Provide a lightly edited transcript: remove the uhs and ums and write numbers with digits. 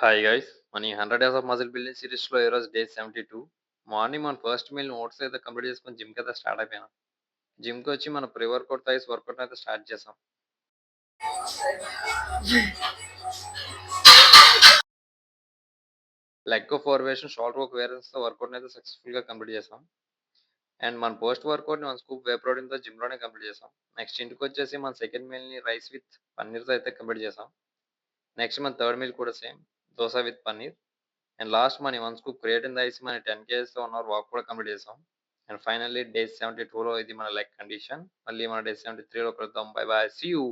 Hi guys మన ఈ 100 days of muscle building series లో ఈరోజు డే 72. మార్నింగ్ మన ఫస్ట్ మీల్ ఓట్స్ అయితే కంప్లీట్ చేసుకొని జిమ్ కి అయితే స్టార్ట్ అయిపోయాం. జిమ్ కి వచ్చి మన ప్రీ వర్కౌట్ థైస్ వర్కౌట్ అయితే స్టార్ట్ చేసాం. లెగ్ 4 వేషన్ షోల్డర్ ఒక వేరియన్స్ తో వర్కౌట్ అయితే సక్సెస్ఫుల్ గా కంప్లీట్ చేసాం. అండ్ మన పోస్ట్ వర్కౌట్ ని 1 స్కూప్ వే ప్రోటీన్ తో జిమ్ లోనే కంప్లీట్ చేసాం. నెక్స్ట్ ఇంటికి వచ్చేసి మన సెకండ్ మీల్ ని రైస్ విత్ పన్నీర్ తో అయితే కంప్లీట్ చేసాం. నెక్స్ట్ మన థర్డ్ మీల్ కూడా same dosa with paneer. And last మన 1 స్కూప్ క్రియేటిన్ రైస్ మన 10 కేజెస్ తో 1 అవర్ వాక్ కూడా కంప్లీట్ చేసాం. అండ్ ఫైనల్లీ డే 72 లో ఇది మన లెగ్ కండిషన్. మళ్ళీ మన డే 73 లో కలుద్దాం. Bye bye. See you.